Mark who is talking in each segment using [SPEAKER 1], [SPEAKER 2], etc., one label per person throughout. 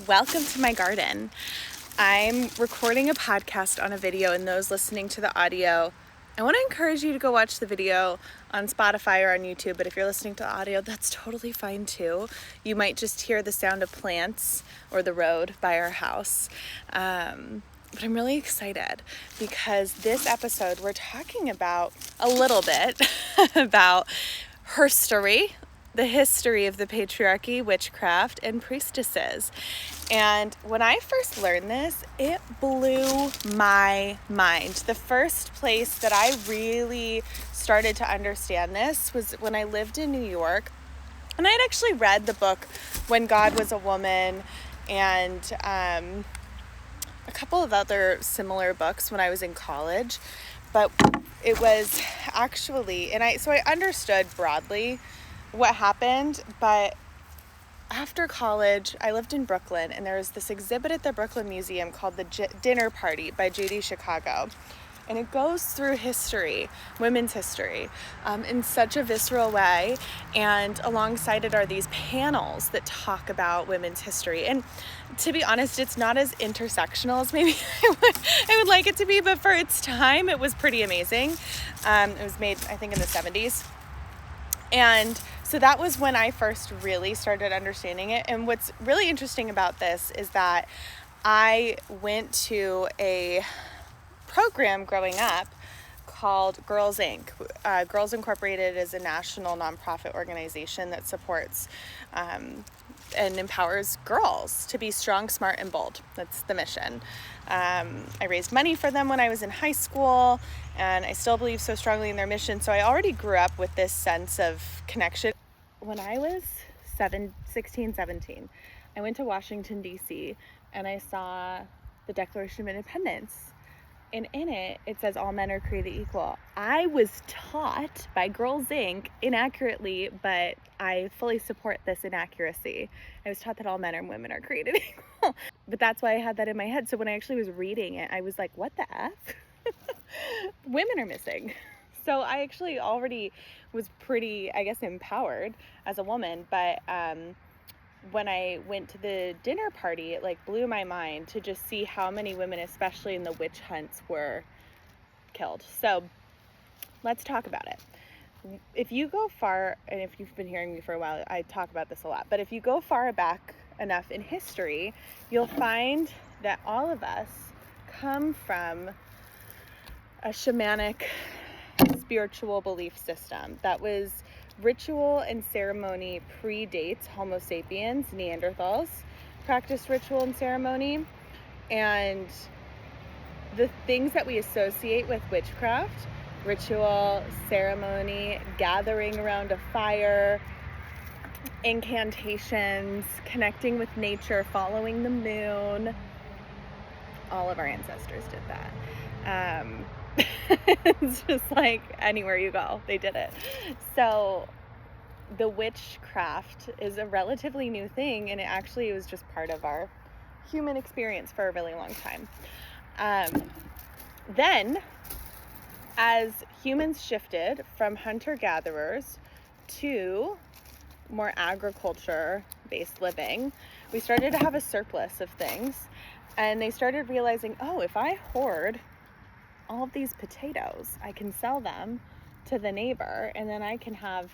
[SPEAKER 1] Welcome to my garden. I'm recording a podcast on a video, and those listening to the audio, I want to encourage you to go watch the video on Spotify or on YouTube, but if you're listening to audio, that's totally fine too. You might just hear the sound of plants or the road by our house. But I'm really excited because this episode we're talking about a little bit about her story, the history of the patriarchy, witchcraft, and priestesses. And when I first learned this, it blew my mind. The first place that I really started to understand this was when I lived in New York. And I had actually read the book When God Was a Woman and a couple of other similar books when I was in college. But it was actually, so I understood broadly what happened, but after college, I lived in Brooklyn, and there was this exhibit at the Brooklyn Museum called The Dinner Party by Judy Chicago. And it goes through history, women's history, in such a visceral way. And alongside it are these panels that talk about women's history. And to be honest, it's not as intersectional as maybe I would like it to be, but for its time, it was pretty amazing. It was made, I think, in the 70s. And so that was when I first really started understanding it. And what's really interesting about this is that I went to a program growing up called Girls Inc. Girls Incorporated is a national nonprofit organization that supports and empowers girls to be strong, smart, and bold. That's the mission. I raised money for them when I was in high school, and I still believe so strongly in their mission. So I already grew up with this sense of connection. When I was 16, 17, I went to Washington, D.C., and I saw the Declaration of Independence. And in it, it says all men are created equal. I was taught by Girls Inc. inaccurately, but I fully support this inaccuracy. I was taught that all men and women are created equal. But that's why I had that in my head. So when I actually was reading it, I was like, what the F? Women are missing. So I actually already was pretty, I guess, empowered as a woman. But when I went to the dinner party, it blew my mind to just see how many women, especially in the witch hunts, were killed. So let's talk about it. If you go far, and if you've been hearing me for a while, I talk about this a lot, but if you go far back enough in history, you'll find that all of us come from a shamanic spiritual belief system that was ritual and ceremony predates Homo sapiens. Neanderthals practiced ritual and ceremony, and the things that we associate with witchcraft, ritual, ceremony, gathering around a fire, incantations, connecting with nature, following the moon, all of our ancestors did that. It's just like anywhere you go, they did it. So the witchcraft is a relatively new thing, and it actually was just part of our human experience for a really long time. Then, as humans shifted from hunter-gatherers to more agriculture-based living, we started to have a surplus of things, and they started realizing, oh, if I hoard all of these potatoes, I can sell them to the neighbor, and then I can have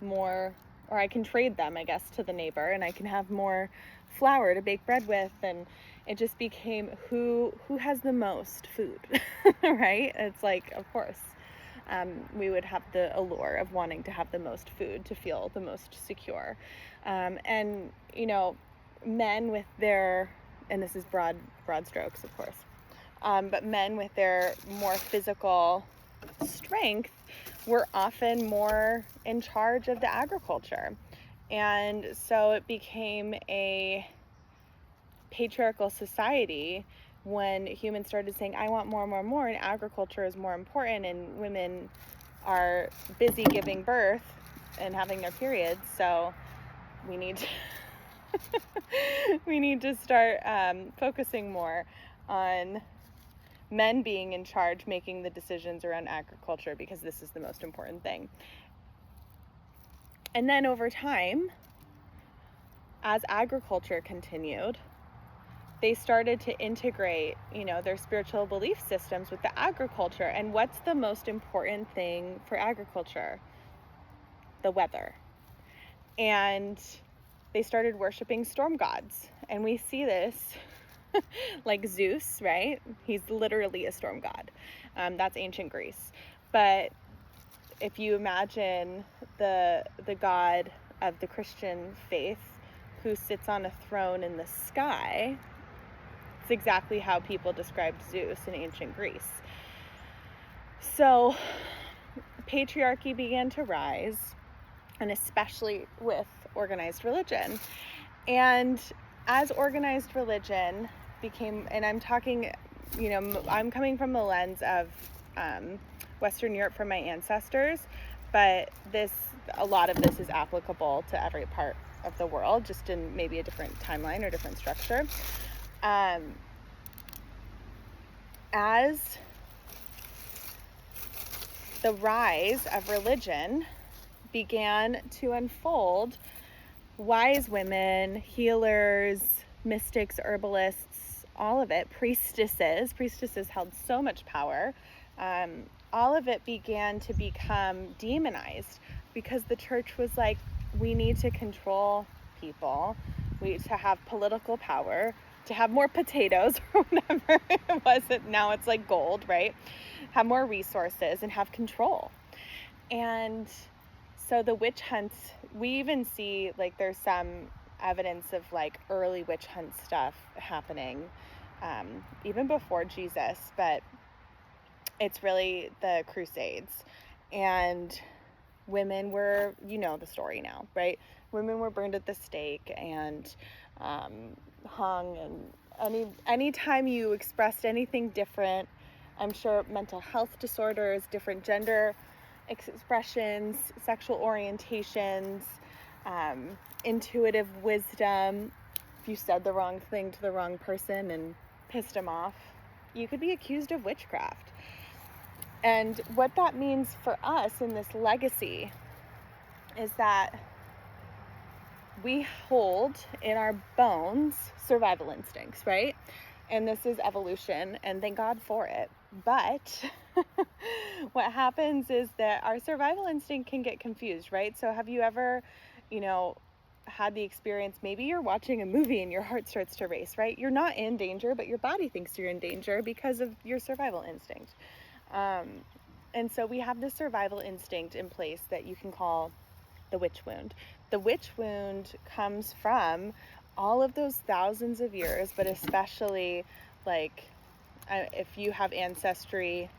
[SPEAKER 1] more, or I can trade them, I guess, to the neighbor, and I can have more flour to bake bread with. And it just became who has the most food, right? It's like, of course, we would have the allure of wanting to have the most food to feel the most secure. And, men with their, and this is broad strokes, of course, but men with their more physical strength were often more in charge of the agriculture. And so it became a patriarchal society when humans started saying, I want more, and agriculture is more important, and women are busy giving birth and having their periods, so we need to start focusing more on men being in charge, making the decisions around agriculture, because this is the most important thing. And then over time, as agriculture continued, they started to integrate, their spiritual belief systems with the agriculture. And what's the most important thing for agriculture? The weather. And they started worshiping storm gods. And we see this like Zeus, right? He's literally a storm god. That's ancient Greece. But if you imagine the God of the Christian faith who sits on a throne in the sky, it's exactly how people described Zeus in ancient Greece. So patriarchy began to rise, and especially with organized religion. And as organized religion became, and I'm talking, I'm coming from the lens of Western Europe from my ancestors, but a lot of this is applicable to every part of the world, just in maybe a different timeline or different structure. As the rise of religion began to unfold, wise women, healers, mystics, herbalists, all of it, priestesses held so much power. All of it began to become demonized because the church was like, we need to control people, to have political power, to have more potatoes or whatever it was. Now it's like gold, right? Have more resources and have control. And so the witch hunts, we even see like there's some evidence of like early witch hunt stuff happening even before Jesus, but it's really the Crusades. And women were, the story now, right? Women were burned at the stake and hung, and anytime you expressed anything different, I'm sure mental health disorders, different gender expressions, sexual orientations, intuitive wisdom, if you said the wrong thing to the wrong person and pissed them off, you could be accused of witchcraft. And what that means for us in this legacy is that we hold in our bones survival instincts, right? And this is evolution, and thank God for it. But what happens is that our survival instinct can get confused, right? So have you ever, had the experience, maybe you're watching a movie and your heart starts to race, right? You're not in danger, but your body thinks you're in danger because of your survival instinct. And so we have this survival instinct in place that you can call the witch wound. The witch wound comes from all of those thousands of years, but especially like if you have ancestry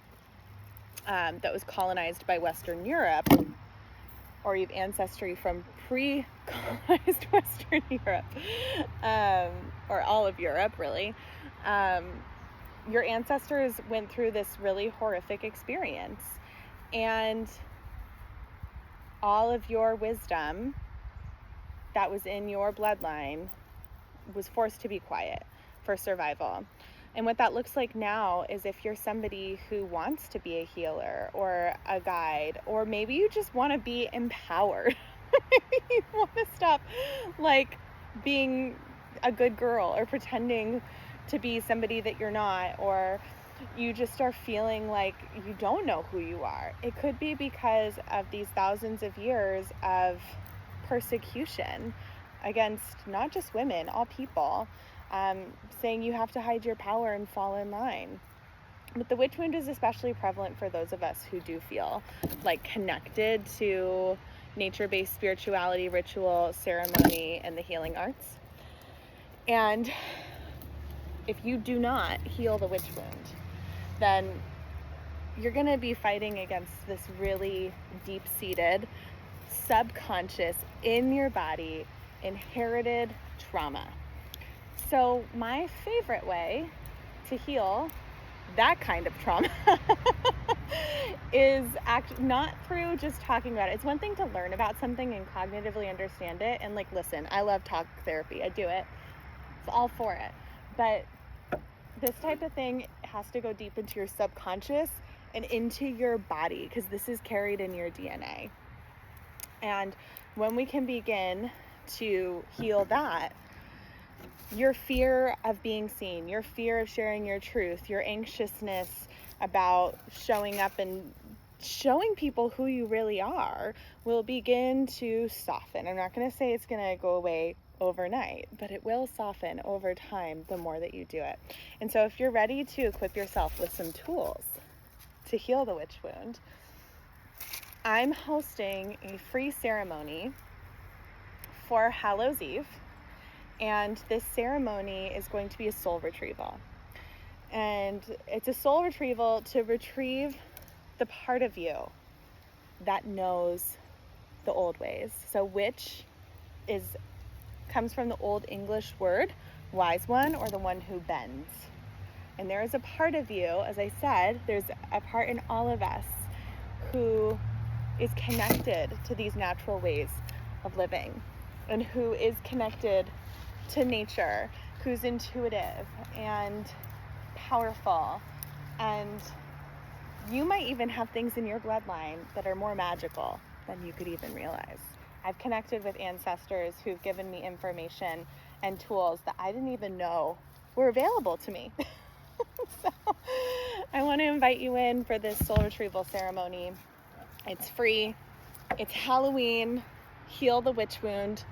[SPEAKER 1] that was colonized by Western Europe, or you have ancestry from pre-colonized Western Europe, or all of Europe really, your ancestors went through this really horrific experience, and all of your wisdom that was in your bloodline was forced to be quiet for survival. And what that looks like now is if you're somebody who wants to be a healer or a guide, or maybe you just want to be empowered. You want to stop like being a good girl or pretending to be somebody that you're not, or you just are feeling like you don't know who you are. It could be because of these thousands of years of persecution against not just women, all people, saying you have to hide your power and fall in line. But the witch wound is especially prevalent for those of us who do feel like connected to nature-based spirituality, ritual, ceremony, and the healing arts. And if you do not heal the witch wound, then you're going to be fighting against this really deep-seated, subconscious, in your body, inherited trauma. So my favorite way to heal that kind of trauma is not through just talking about it. It's one thing to learn about something and cognitively understand it. And listen, I love talk therapy. I do it. It's all for it. But this type of thing has to go deep into your subconscious and into your body, because this is carried in your DNA. And when we can begin to heal that, your fear of being seen, your fear of sharing your truth, your anxiousness about showing up and showing people who you really are will begin to soften. I'm not going to say it's going to go away overnight, but it will soften over time the more that you do it. And so if you're ready to equip yourself with some tools to heal the witch wound, I'm hosting a free ceremony for Hallows Eve, and this ceremony is going to be a soul retrieval. And it's a soul retrieval to retrieve the part of you that knows the old ways. So witch comes from the Old English word wise one, or the one who bends. And there is a part of you, as I said, there's a part in all of us who is connected to these natural ways of living, and who is connected to nature, who's intuitive and powerful. And you might even have things in your bloodline that are more magical than you could even realize. I've connected with ancestors who've given me information and tools that I didn't even know were available to me. So I want to invite you in for this soul retrieval ceremony. It's free. It's Halloween. Heal the witch wound.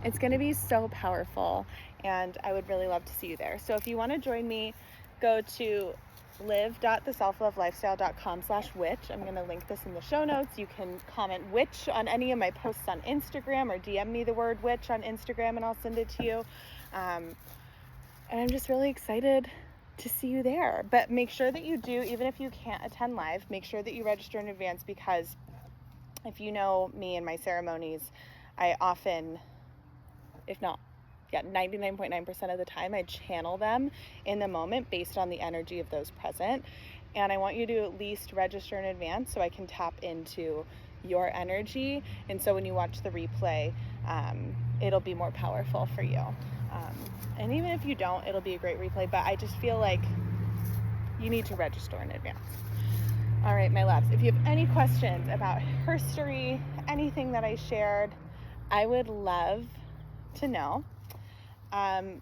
[SPEAKER 1] It's going to be so powerful, and I would really love to see you there. So if you want to join me, go to live.theselflovelifestyle.com/witch. I'm going to link this in the show notes. You can comment witch on any of my posts on Instagram, or DM me the word witch on Instagram, and I'll send it to you. And I'm just really excited to see you there. But make sure that you do, even if you can't attend live, make sure that you register in advance, because if you know me and my ceremonies, I often, if not 99.9% of the time, I channel them in the moment based on the energy of those present. And I want you to at least register in advance so I can tap into your energy. And so when you watch the replay, it'll be more powerful for you. And even if you don't, it'll be a great replay. But I just feel like you need to register in advance. All right, my loves, if you have any questions about herstory, anything that I shared, I would love to know.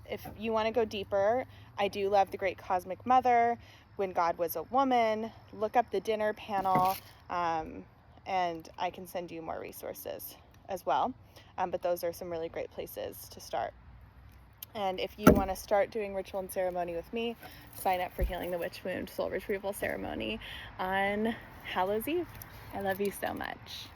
[SPEAKER 1] If you want to go deeper, I do love The Great Cosmic Mother, When God Was a Woman. Look up the dinner panel, and I can send you more resources as well. But those are some really great places to start. And if you want to start doing ritual and ceremony with me, sign up for Healing the Witch Wound Soul Retrieval Ceremony on Hallows Eve. I love you so much.